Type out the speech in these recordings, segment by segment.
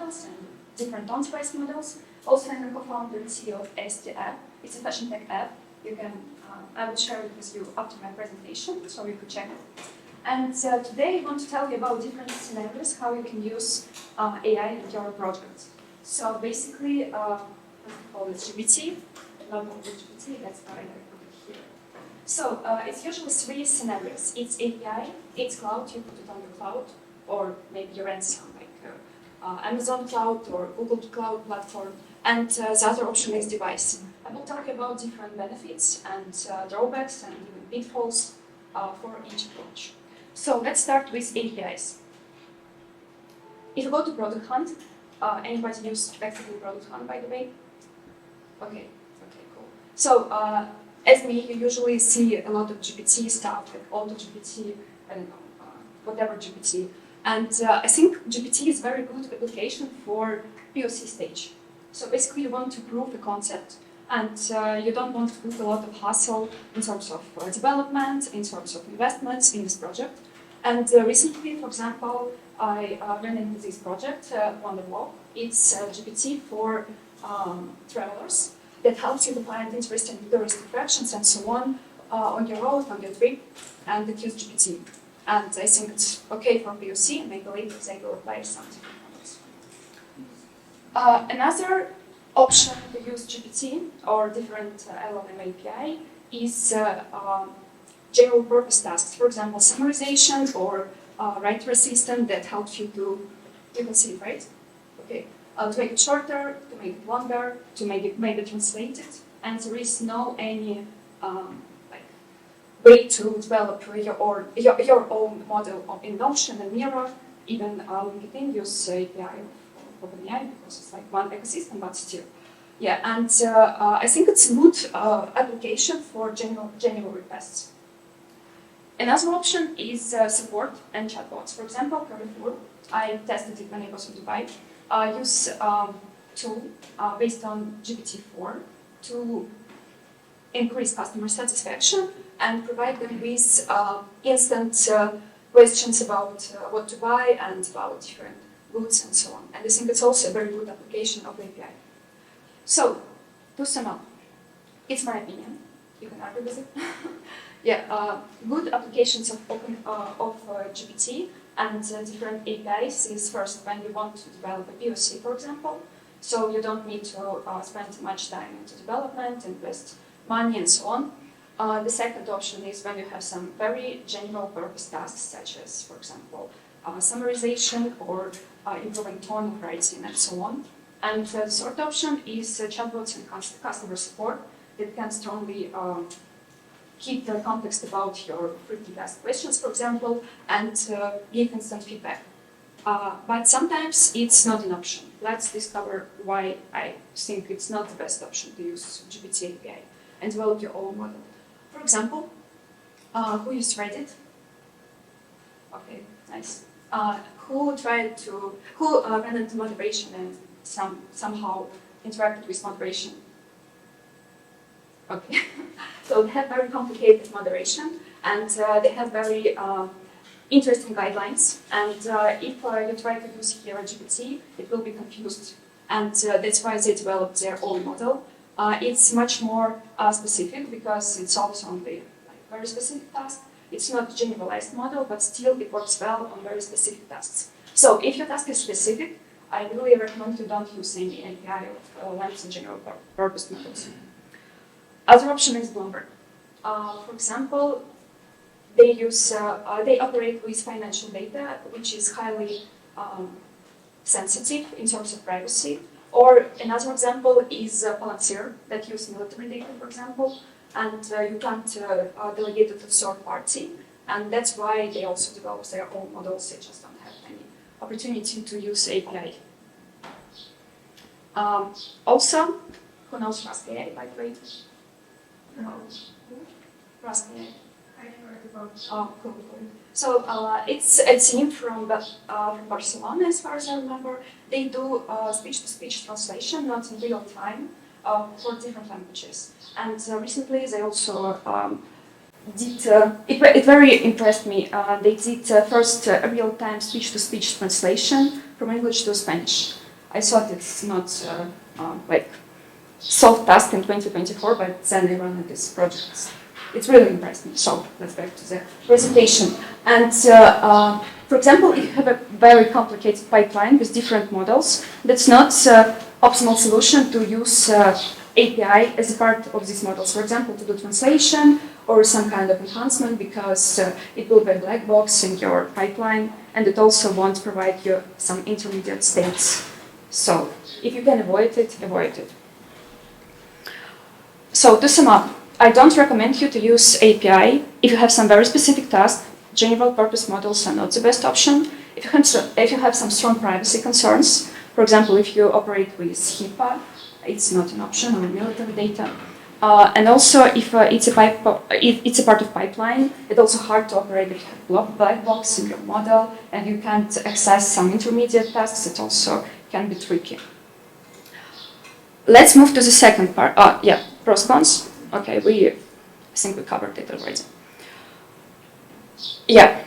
models and different tone-space models. Also, I'm a co-founder and CEO of AST app. It's a fashion tech app. You can, I will share it with you after my presentation, so you could check it. And today I want to tell you about different scenarios, how you can use AI in your project. So basically, first of all, it's GPT, not only GPT, that's why I put it here. So it's usually three scenarios. It's API, it's cloud, you put it on the cloud, or maybe you rent some like Amazon cloud or Google cloud platform. And the other option is device. I will talk about different benefits and drawbacks and even pitfalls for each approach. So let's start with APIs. If you go to Product Hunt, anybody use effectively Product Hunt, by the way? Okay, cool. So as me, you usually see a lot of GPT stuff, like Auto GPT, I don't know, whatever GPT. And I think GPT is a very good application for POC stage. So basically, you want to prove the concept, and you don't want to put a lot of hassle in terms of development, in terms of investments in this project. And recently, for example, I ran into this project on the blog. It's GPT for travelers that helps you to find interesting tourist attractions and so on your road, on your trip, and it uses GPT. And I think it's okay for POC, and I believe they will apply something. Another option to use GPT or different LLM API is general purpose tasks. For example, summarization or writer assistant that helps you to, you can see it, right? Okay. To make it shorter, to make it longer, to make it translated. And there is no any way to develop your own model in Notion and Miro. Even LinkedIn uses API of OpenAI because it's like one ecosystem, but still. Yeah, and I think it's a good application for general requests. Another option is support and chatbots. For example, Carrefour, I tested it when I was in Dubai. Use tool based on GPT-4 to increase customer satisfaction and provide them with instant questions about what to buy and about different goods and so on. And I think it's also a very good application of API. So, to sum up, it's my opinion. You can argue with it. Yeah, good applications of GPT and different APIs is first when you want to develop a POC, for example. So you don't need to spend much time into development, invest money, and so on. The second option is when you have some very general purpose tasks, such as, for example, summarization or improving tone of writing, and so on. And the third option is chatbots and customer support that can strongly keep the context about your frequently asked questions, for example, and give instant feedback. But sometimes it's not an option. Let's discover why I think it's not the best option to use GPT API and develop your own model. For example, who used Reddit? Okay, nice. Who ran into moderation and somehow interacted with moderation? Okay, so they have very complicated moderation, and they have very interesting guidelines. And if you try to use here a GPT, it will be confused, and that's why they developed their own model. It's much more specific because it solves only very specific tasks. It's not a generalized model, but still it works well on very specific tasks. So if your task is specific, I really recommend you don't use any API of length and general purpose models. Other option is Bloomberg. For example, they operate with financial data, which is highly sensitive in terms of privacy. Or another example is Palantir that use military data, for example, and you can't delegate it to third party, and that's why they also develop their own models. They just don't have any opportunity to use API. Also, who knows Rust AI, by the way? Rust AI. Oh, cool. So it's a team from Barcelona, as far as I remember. They do speech-to-speech translation, not in real time, for different languages. And recently, they also did. It very impressed me. They did first real-time speech-to-speech translation from English to Spanish. I thought it's not like solved task in 2024, but then I run this project. It really impressed me. So let's back to the presentation. And for example, if you have a very complicated pipeline with different models, that's not optimal solution to use API as a part of these models. For example, to do translation or some kind of enhancement, because it will be a black box in your pipeline, and it also won't provide you some intermediate states. So if you can avoid it, avoid it. So to sum up, I don't recommend you to use API if you have some very specific tasks. General purpose models are not the best option. If you have some strong privacy concerns, for example, if you operate with HIPAA, it's not an option, or military data. And also, if it's a part of pipeline, it's also hard to operate if you have black box in your model and you can't access some intermediate tasks. It also can be tricky. Let's move to the second part. Pros cons. Okay, I think we covered it already. Yeah.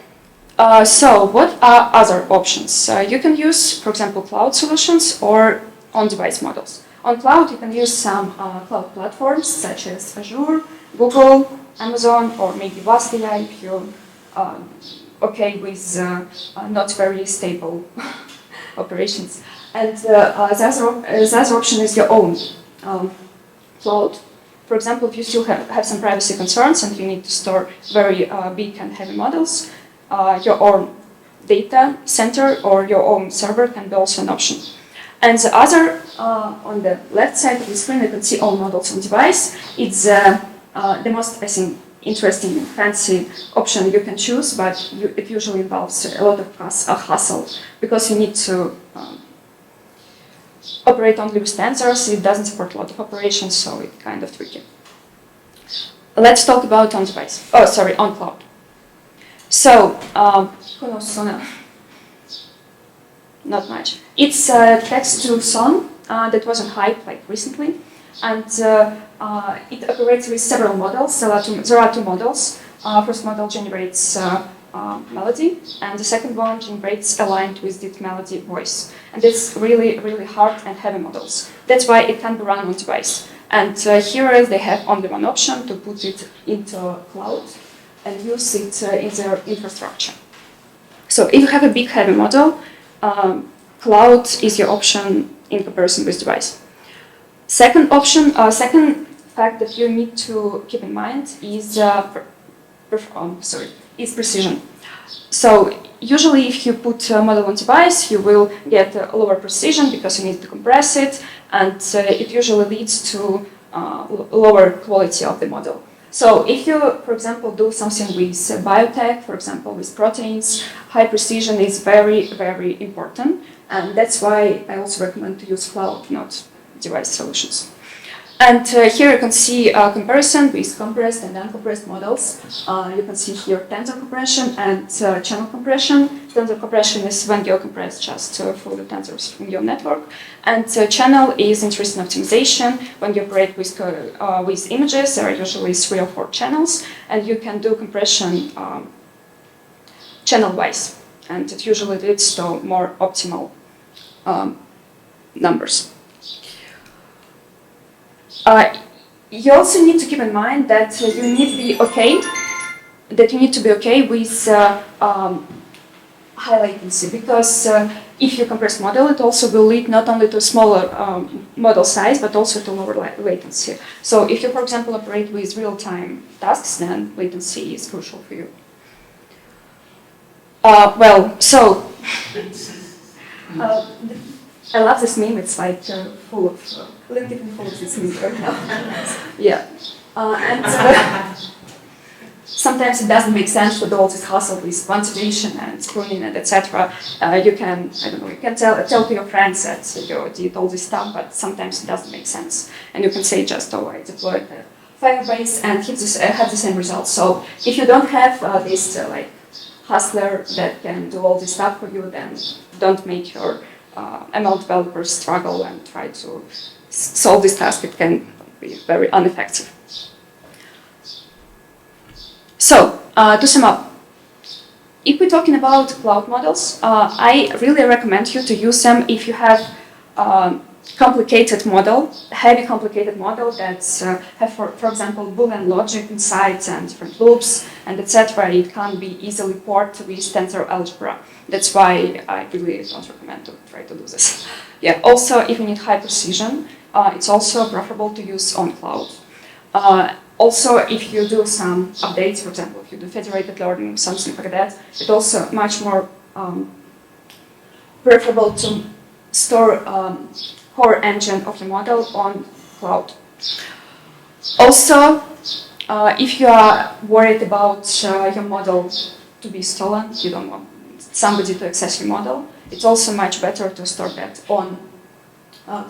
So what are other options? You can use, for example, cloud solutions or on-device models. On cloud, you can use some cloud platforms such as Azure, Google, Amazon, or maybe VastAI if you're okay with not very stable operations. And the other option is your own cloud. For example, if you still have some privacy concerns and you need to store very big and heavy models, your own data center or your own server can be also an option. And the other, on the left side of the screen, you can see all models on device. It's the most, I think, interesting and fancy option you can choose, but it usually involves a lot of hassle because you need to operate only with tensors. It doesn't support a lot of operations, so it's kind of tricky. Let's talk about on device. Oh, sorry, on cloud. So, who knows Sona? Not much. It's text-to-song that was on hype like recently, and it operates with several models. There are two models. First model generates melody, and the second one generates aligned with that melody voice. And it's really, really hard and heavy models. That's why it can be run on device. And here they have only one option to put it into cloud and use it in their infrastructure. So if you have a big heavy model, cloud is your option in comparison with device. Second option, second fact that you need to keep in mind is precision. So usually if you put a model on device, you will get a lower precision because you need to compress it, and it usually leads to lower quality of the model. So if you, for example, do something with biotech, for example, with proteins, high precision is very, very important. And that's why I also recommend to use cloud, not device solutions. And here you can see a comparison with compressed and uncompressed models. You can see here tensor compression and channel compression. Tensor compression is when you compress just full tensors from your network. And channel is interesting optimization. When you operate with images, there are usually 3 or 4 channels, and you can do compression channel-wise. And it usually leads to more optimal numbers. You also need to keep in mind that you need to be okay with high latency, because if you compress model, it also will lead not only to smaller model size, but also to lower latency. So if you, for example, operate with real-time tasks, then latency is crucial for you. I love this meme. It's like full of LinkedIn full of this meme right now. Yeah, and sometimes it doesn't make sense to do all this hassle with quantization and pruning and etc. You can, you can tell to your friends that you did all this stuff, but sometimes it doesn't make sense, and you can say just, oh, I deployed the Firebase and have the same results. So if you don't have this hustler that can do all this stuff for you, then don't make your ML developers struggle and try to solve this task. It can be very ineffective. So, to sum up, if we're talking about cloud models, I really recommend you to use them if you have complicated model, heavy complicated model that have, for example, Boolean logic inside and different loops and etc. It can't be easily ported with tensor algebra. That's why I really don't recommend to try to do this. Yeah. Also, if you need high precision, it's also preferable to use on cloud. Also, if you do some updates, for example, if you do federated learning, something like that, it's also much more preferable to store core engine of the model on cloud. Also, if you are worried about your model to be stolen, you don't want somebody to access your model, it's also much better to store that on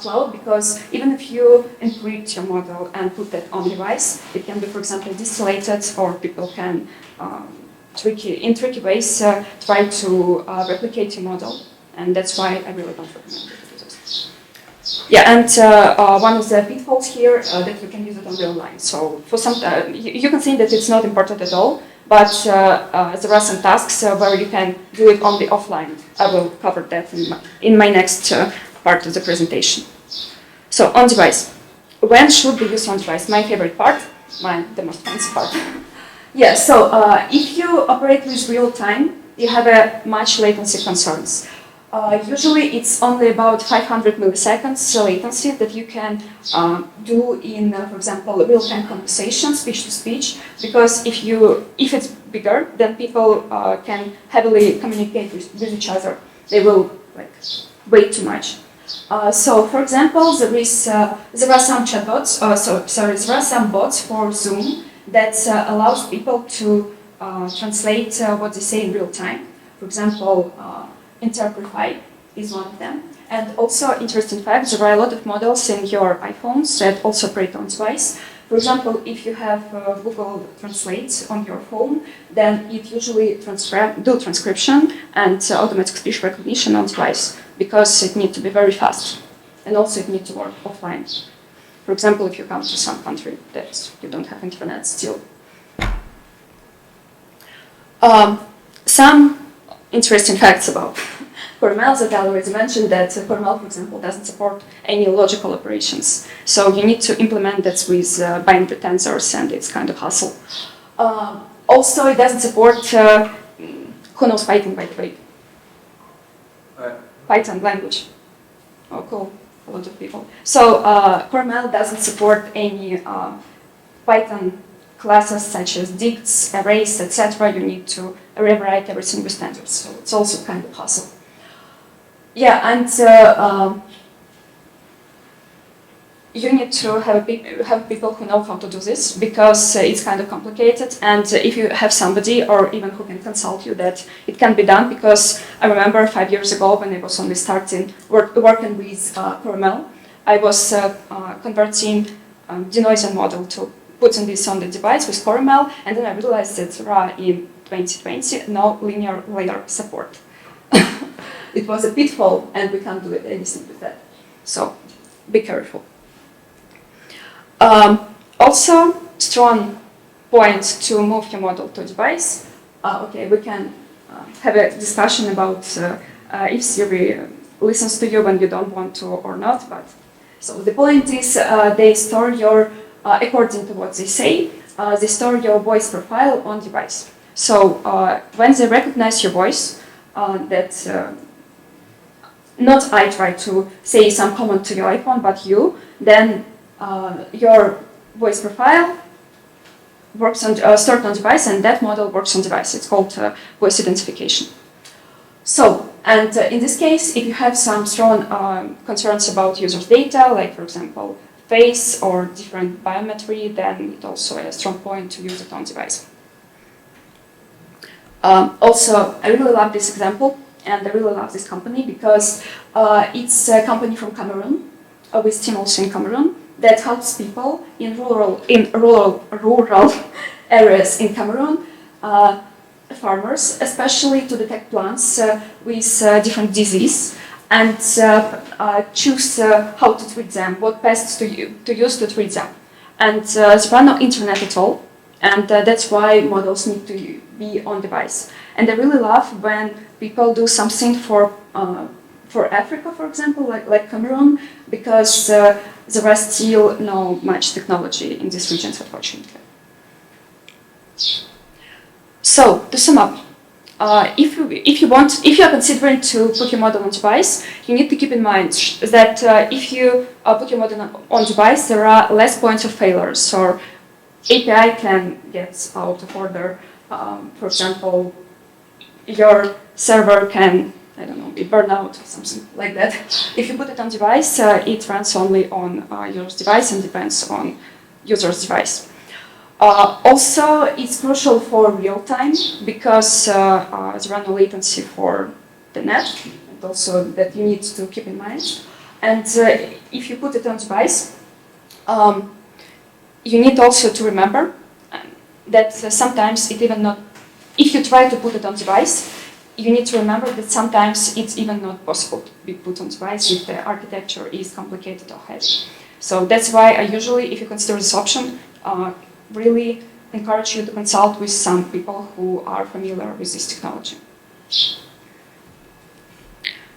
cloud, because even if you encrypt your model and put that on device, it can be, for example, distillated, or people can in tricky ways try to replicate your model, and that's why I really don't recommend it to do this. Yeah, and one of the pitfalls here that you can use it on real line. So for some, you can think that it's not important at all, but there are some tasks where you can do it only offline. I will cover that in my next part of the presentation. So on device. When should we use on device? My favorite part, the most fancy part. Yeah, so if you operate with real time, you have a much latency concerns. Usually it's only about 500 milliseconds latency that you can do in, for example, real-time conversation, speech-to-speech, because if it's bigger, then people can heavily communicate with each other. They will wait too much. So, for example, there are some chatbots. There are some bots for Zoom that allows people to translate what they say in real time. For example, Interpretify is one of them. And also, interesting fact, there are a lot of models in your iPhones that also operate on device. For example, if you have Google Translate on your phone, then it usually do transcription and automatic speech recognition on device, because it needs to be very fast. And also it needs to work offline. For example, if you come to some country that you don't have internet still. Some interesting facts about CoreML that I already mentioned, that CoreML, for example, doesn't support any logical operations. So you need to implement that with binary tensors, and it's kind of hassle. Also, it doesn't support, who knows Python, by the way? Python language. Oh, cool. A lot of people. So CoreML doesn't support any Python classes such as dicts, arrays, etc. You need to rewrite everything with standards. So it's also kind of hassle. Yeah, and you need to have people who know how to do this, because it's kind of complicated. And if you have somebody, or even who can consult you, that it can be done. Because I remember 5 years ago, when I was only starting working with CoreML, I was converting denoising model to putting this on the device with CoreML, and then I realized that there are in 2020 no linear layer support. It was a pitfall, and we can't do anything with that. So be careful. Also, strong point to move your model to device. Okay, we can have a discussion about if Siri listens to you when you don't want to or not. But so the point is, they store your, according to what they say, they store your voice profile on device. So when they recognize your voice, not I try to say some comment to your iPhone, but you, then your voice profile works on stored on device, and that model works on device. It's called voice identification. So, and in this case, if you have some strong concerns about users' data, like for example face or different biometry, then it's also a strong point to use it on device. Also, I really love this example, and I really love this company, because it's a company from Cameroon, with team also in Cameroon, that helps people in rural areas in Cameroon, farmers, especially to detect plants with different disease, and choose how to treat them, what pests to use to treat them. And there are no internet at all, and that's why models need to be on device. And I really love when people do something for for Africa, for example, like Cameroon, because there are still no much technology in these regions, unfortunately. So, to sum up, if you are considering to put your model on device, you need to keep in mind that if you put your model on device, there are less points of failure. So API can get out of order. For example, your server can, I don't know, be burned out or something like that. If you put it on device, it runs only on your device and depends on user's device. Also, it's crucial for real time because there are no latency for the net, and also that you need to keep in mind. And if you put it on device, you need also to remember that sometimes it even not. If you try to put it on device, you need to remember that sometimes it's even not possible to be put on device if the architecture is complicated or heavy. So that's why I usually, if you consider this option, really encourage you to consult with some people who are familiar with this technology.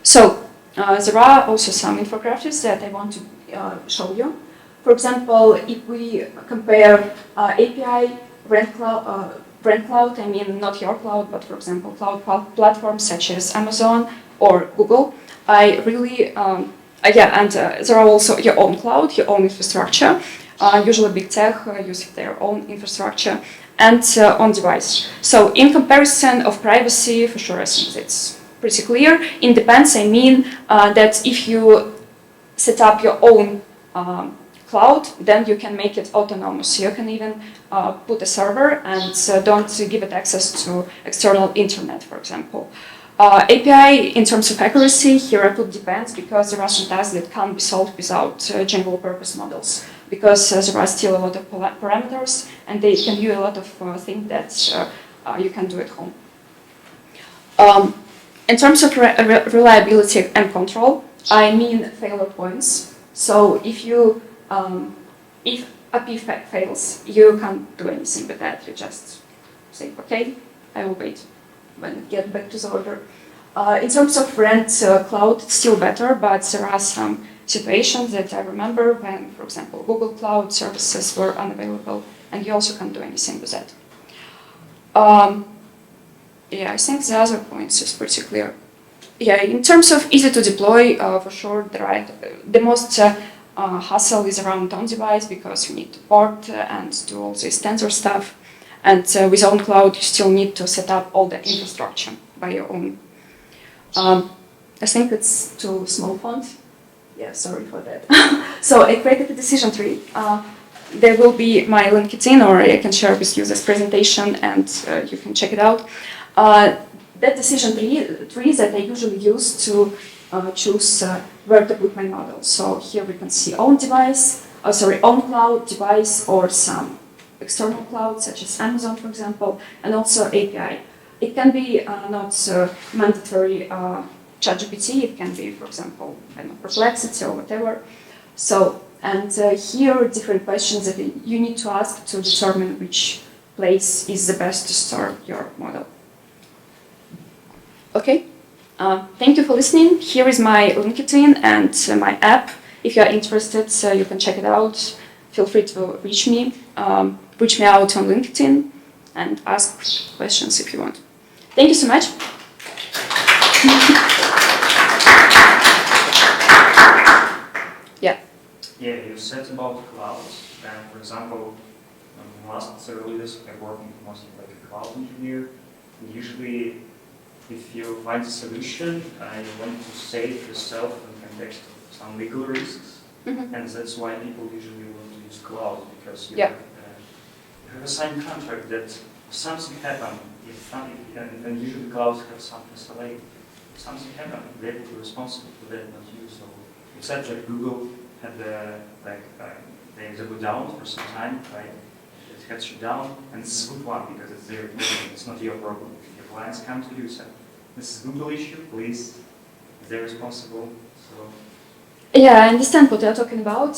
So there are also some infographics that I want to show you. For example, if we compare API, rent cloud, I mean not your cloud, but for example cloud platforms such as Amazon or Google, I really, there are also your own cloud, your own infrastructure. Usually big tech using their own infrastructure and on device. So in comparison of privacy, for sure I think it's pretty clear. In depends, I mean that if you set up your own cloud, then you can make it autonomous. You can even put a server and don't give it access to external internet, for example. API, in terms of accuracy, here it depends because there are some tasks that can't be solved without general purpose models, because there are still a lot of parameters and they can do a lot of things that you can do at home. In terms of reliability and control, I mean failure points. So if API fails, you can't do anything with that. You just say, okay, I will wait when it gets back to the order. In terms of rent cloud, it's still better, but there are some situations that I remember when, for example, Google Cloud services were unavailable, and you also can't do anything with that. I think the other points is pretty clear. In terms of easy to deploy, for sure, the most hassle is around on-device because you need to port and do all this tensor stuff. And with own cloud, you still need to set up all the infrastructure by your own. I think it's too small font. Yeah, sorry for that. So I created a decision tree. There will be my LinkedIn, or I can share with you this presentation and you can check it out. That decision tree that I usually use to choose where to put my model. So here we can see own cloud, device, or some external clouds such as Amazon, for example, and also API. It can be not mandatory ChatGPT. It can be, for example, Perplexity or whatever. So, and here are different questions that you need to ask to determine which place is the best to store your model. Okay, thank you for listening. Here is my LinkedIn and my app. If you are interested, you can check it out. Feel free to reach me out on LinkedIn and ask questions if you want. Thank you so much. Yeah, you said about clouds, and for example, in the last several years I've worked mostly like a cloud engineer. And usually, if you find a solution, you want to save yourself in the context of some legal risks, and that's why people usually want to use cloud, because you have a signed contract that if something happened, and usually clouds have some SLA. If something happened, they will be responsible for that, not you. So you said that Google had they go down for some time, right? It had shut down, and this is a good one because it's their problem. It's not your problem. If your clients come to you, say, "This is Google issue, please." They're responsible. So. Yeah, I understand what you're talking about.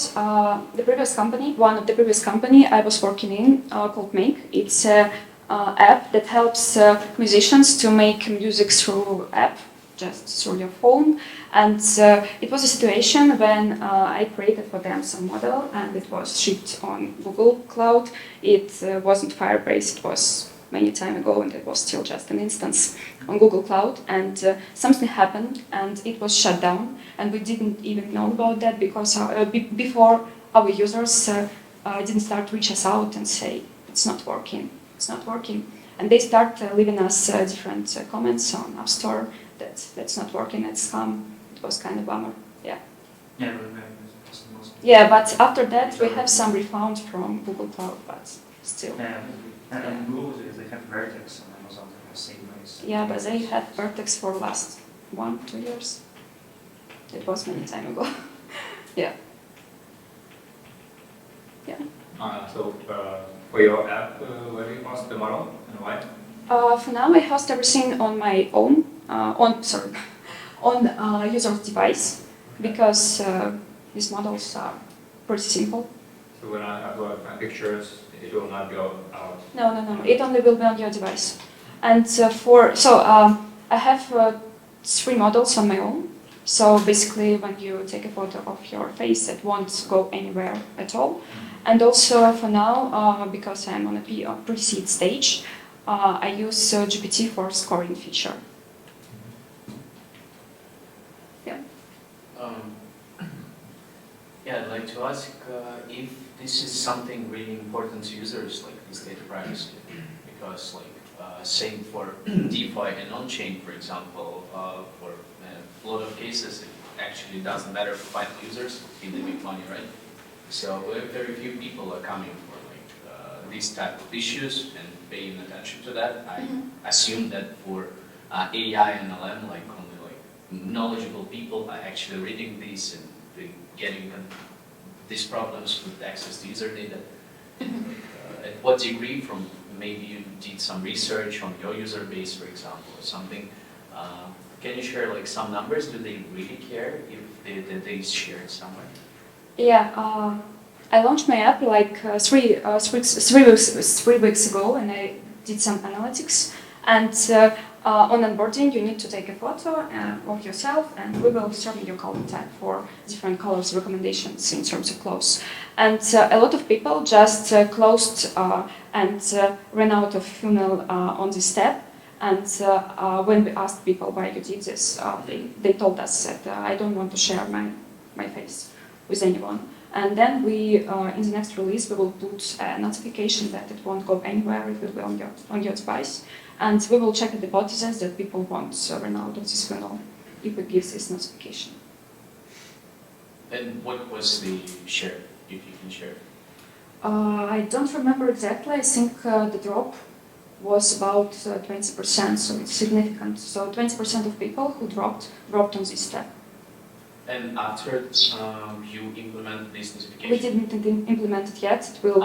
The previous company, one of the previous company I was working in, called Make. It's an app that helps musicians to make music through app, just through your phone. And it was a situation when I created for them some model, and it was shipped on Google Cloud. It wasn't Firebase, it was many time ago, and it was still just an instance on Google Cloud. And something happened, and it was shut down, and we didn't even know about that because before our users didn't start to reach us out and say, it's not working, it's not working. And they start leaving us different comments on App Store that that's not working, it's scam. It was kind of bummer, yeah. Yeah, that's the most. Yeah, but after that we have some refund from Google Cloud, but still. Yeah, and Google, they have Vertex, and Amazon they have SafeMaze. Yeah, but they had Vertex for last 1-2 years. It was many time ago. Yeah. Yeah. So for your app, where do you host the model and why? For now, I host everything on my own, on user's device, because these models are pretty simple. So when I upload my pictures, it will not go out? No. It only will be on your device. And I have 3 models on my own. So basically, when you take a photo of your face, it won't go anywhere at all. And also for now, because I'm on a pre-seed stage, I use GPT for scoring feature. Yeah. Yeah, I'd like to ask if this is something really important to users, like this data privacy, because same for DeFi and on-chain, for example, for a lot of cases, it actually doesn't matter for final users if they make money, right? So very few people are coming for these type of issues and paying attention to that. I assume that for AI and LM, only knowledgeable people are actually reading these and getting these problems with access to user data. At what degree, from maybe you did some research on your user base, for example, or something. Can you share some numbers? Do they really care if they shared somewhere? Yeah, I launched my app 3 weeks ago, and I did some analytics. And on onboarding, you need to take a photo of yourself, and we will determine your color type for different colors recommendations in terms of clothes. And a lot of people just closed and ran out of funnel on this step. And when we asked people why you did this, they told us that I don't want to share my face with anyone. And then we, in the next release, we will put a notification that it won't go anywhere, it will be on your device. And we will check the hypothesis that people won't run out of this funnel if we give this notification. And what was the share, if you can share? I don't remember exactly. I think the drop was about 20%, so it's significant. So 20% of people who dropped on this step. And after you implement this notification? We didn't implement it yet. It will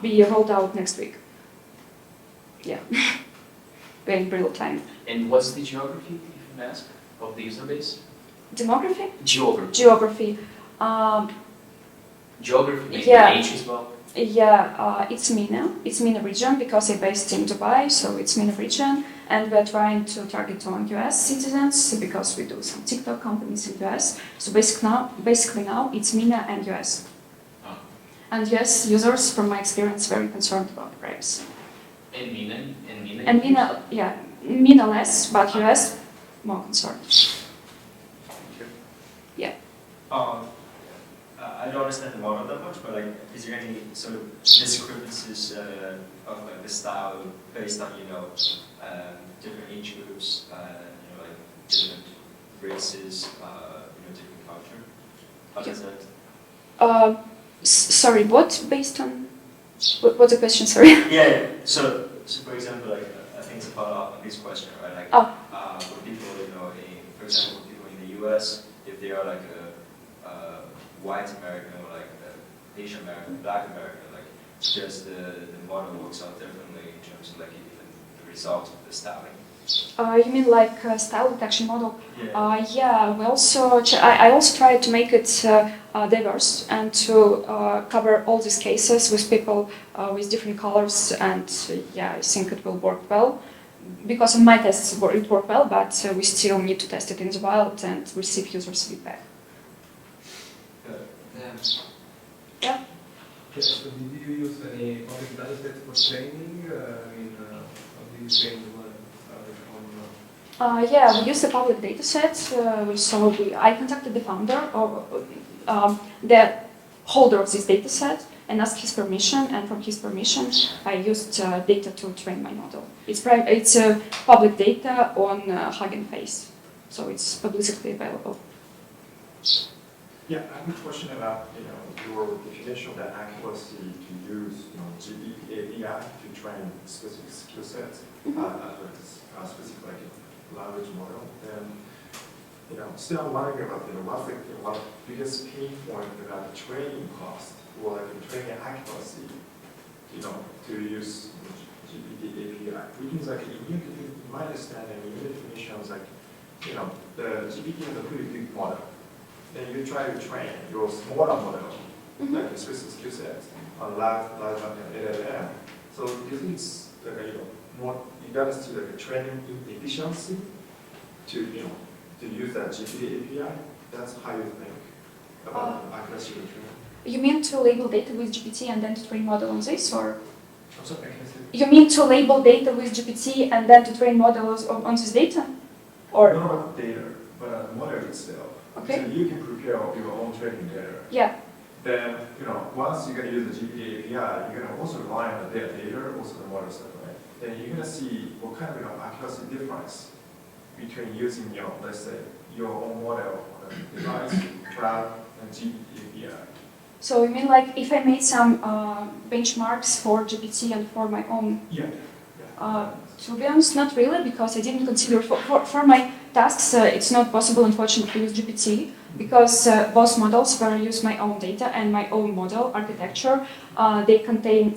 be rolled out next week. Yeah, very in real time. And what's the geography, if you may ask, of the user base? Demography? Geography. Geography. Geography, maybe yeah. age as well? Yeah, it's MENA. It's MENA region because I'm based in Dubai, so it's MENA region. And we're trying to target on US citizens because we do some TikTok companies in US. So basically now it's MENA and US. Oh. And US users, from my experience, very concerned about privacy. And MENA? And MENA, yeah, MENA less, but US more concerned. Yeah. I don't understand the model that much, but is there any sort of discrepancies of the style based on different age groups, different races, different culture? How does that? Sorry, what based on? What's the question? Sorry. Yeah. So for example, I think it's a follow-up on this question, right? For people, for example, people in the U.S., if they are a white American or Asian American, Black American, just the model works out differently in terms of even the result of the styling. You mean style detection model? Yeah. Yeah. We also I also tried to make it diverse and to cover all these cases with people with different colors, and yeah, I think it will work well. because in my tests it worked well, but we still need to test it in the wild and receive users' feedback. Yeah. Yes, so did you use any public data set for training? How do you train the model Yeah, we used a public data set. I contacted the founder or the holder of this data set and asked his permission. And from his permission, I used data to train my model. It's public data on Hugging Face, so it's publicly available. Yeah, I have a question about your definition of the accuracy to use GPT API to train specific skill sets, specific like language model. And still I'm wondering about what's one of the biggest pain point about the training cost or like the training accuracy, to use GPT API. Which is like in my understanding, in your definition is like the GPT is a pretty big model. Then you try to train your smaller model, like a specific skill set, on large LLM. So do you think it's like more you gotta see like a training efficiency to to use that GPT API? That's how you think about accuracy of training. You mean to label data with GPT and then to train model on this, or? I'm sorry, I can't say. You mean to label data with GPT and then to train models on this data, or? Not about data, but model itself. Okay. So you can prepare your own training data. Yeah. Then, once you're going to use the GPT API, you're going to also rely on the data, also the model stuff, right? Then you're going to see what kind of accuracy difference between using, let's say, your own model on a device, cloud, and GPT API. So you mean like if I made some benchmarks for GPT and for my own? Yeah. To be honest, not really, because I didn't consider for my tasks, it's not possible, unfortunately, to use GPT, because both models where I use my own data and my own model architecture, they contain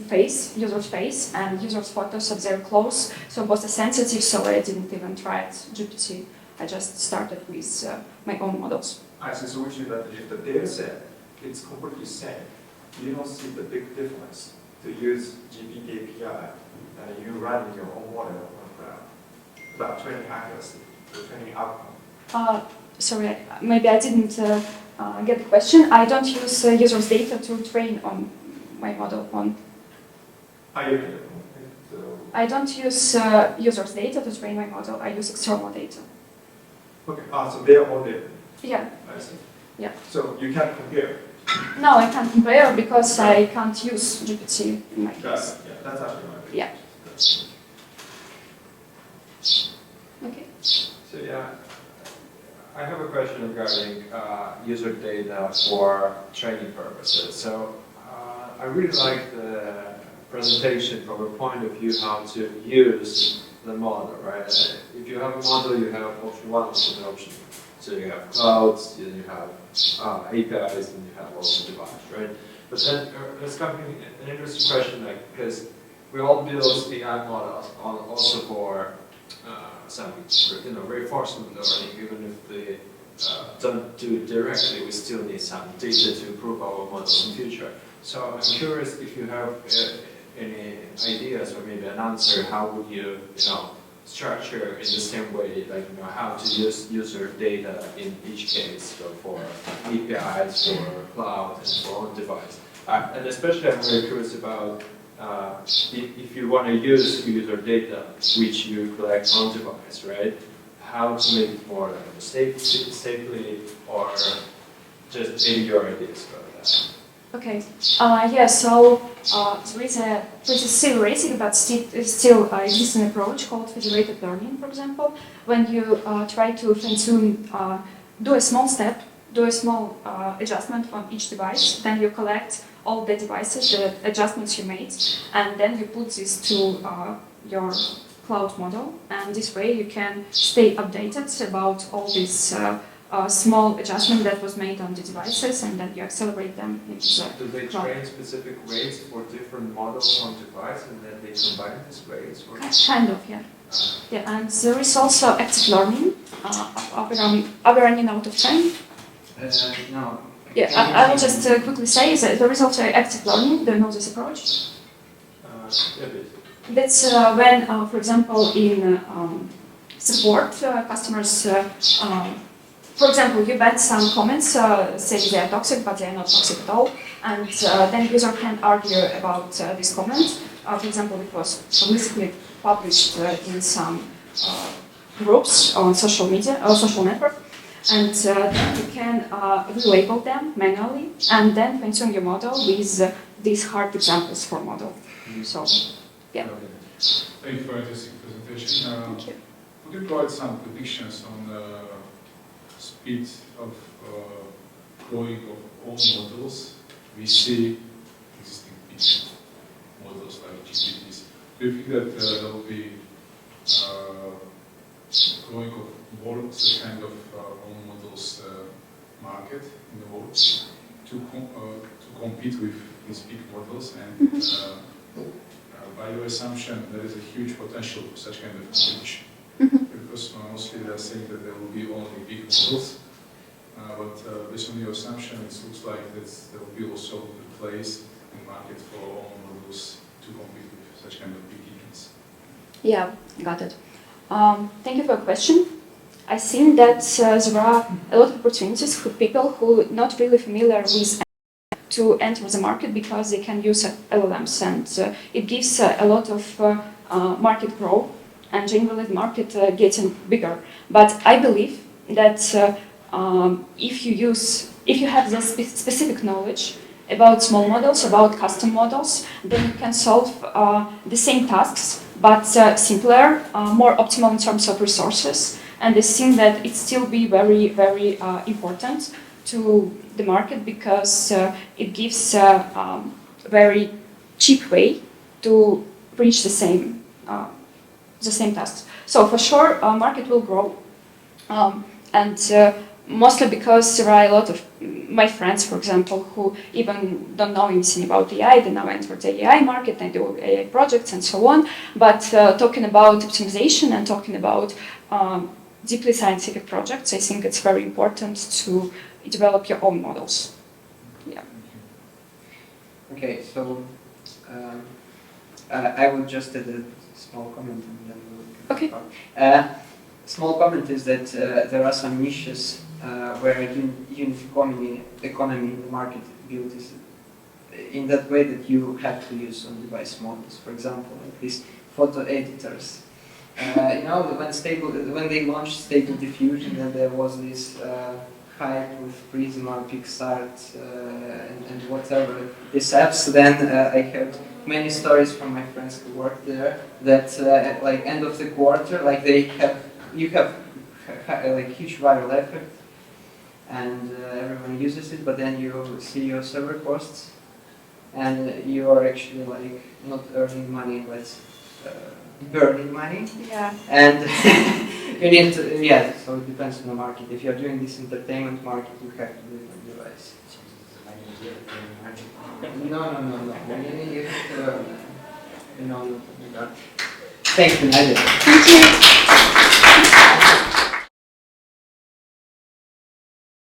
user's face, and user's photos of their clothes, so both are sensitive, so I didn't even try it GPT. I just started with my own models. I see, so which is that if the data set is completely same, you don't see the big difference to use GPT API and you run your own model on cloud about training accuracy, or training outcome. Sorry, maybe I didn't get the question. I don't use user's data to train on my model on. I don't use user's data to train my model. I use external data. Okay, so their own data. Yeah. I see. Yeah. So you can't compare. No, I can't compare because I can't use GPT in my case. Yeah, that's actually my opinion. Yeah. Okay. So yeah, I have a question regarding user data for training purposes. So I really like the presentation from a point of view how to use the model, right? If you have a model, you have option 1, option 2, option 2. So you have clouds, then you have APIs, and you have also device, right? But then there's coming an interesting question, like, because we all build AI models also for some reinforcement learning, even if they don't do it directly, we still need some data to improve our models in future. So I'm curious if you have any ideas or maybe an answer, how would you, structure in the same way, like, how to use user data in each case, so for APIs, for cloud, and for on device. And especially I'm very curious about if you want to use user data, which you collect on device, right? How to make it more like safely, or just maybe your ideas about that. Okay. Yeah. So there is a pretty theoretic but still existing approach called federated learning. For example, when you try to fine-tune, do a small step, do a small adjustment on each device, then you collect all the devices, the adjustments you made, and then you put this to your cloud model, and this way you can stay updated about all these small adjustment that was made on the devices, and then you accelerate them into the Do they cloud. train specific weights for different models on device, and then they combine these weights? Or? Kind of, yeah. Yeah, and there is also active learning. Are we running out of time? No. Yeah, I will just quickly say that there is also active learning. Do you know this approach? A bit. That's when, for example, in support, customers, for example, you bet some comments saying they are toxic, but they are not toxic at all, and then user can argue about this comment. For example, it was publicly published in some groups on social media or social network, and then you can relabel them manually and then fine-tune your model with these hard examples for model. So, yeah. Thank you for an interesting presentation. Thank you. Could you provide some predictions on the speed of growing of all models? We see existing big models like GPTs. Do you think that there will be growing of more such kind of own models market in the world to compete with these big models? And by your assumption, there is a huge potential for such kind of competition. Because mostly they are saying that there will be only big models, but based on your assumption, it looks like that there will be also a place in the market for own models to compete with such kind of big agents. Yeah, got it. Thank you for your question. I think that there are a lot of opportunities for people who are not really familiar with to enter the market because they can use LLMs, and it gives a lot of market growth, and generally the market getting bigger. But I believe that if you have the specific knowledge about small models, about custom models, then you can solve the same tasks, but simpler, more optimal in terms of resources. And I think that it still be very, very important to the market because it gives a very cheap way to reach the same tasks. So for sure, market will grow, and mostly because there are a lot of my friends, for example, who even don't know anything about AI. They now enter the AI market, they do AI projects and so on. But talking about optimization and talking about deeply scientific projects, I think it's very important to develop your own models. Yeah. Okay, so I would just add a small comment and then we'll Okay. Small comment is that there are some niches where unit economy in the market build is in that way that you have to use on-device models. For example, like these photo editors. When they launched Stable Diffusion, then there was this hype with Prisma, PixArt, and whatever these apps. Then I heard many stories from my friends who work there that at like end of the quarter, like you have like huge viral effect, and everyone uses it, but then you see your server costs, and you are actually like not earning money, but burning money. Yeah. And you need to, yeah, so it depends on the market. If you're doing this entertainment market, you have to do it on device. No. You have to, Thank you, Nadia. Thank you.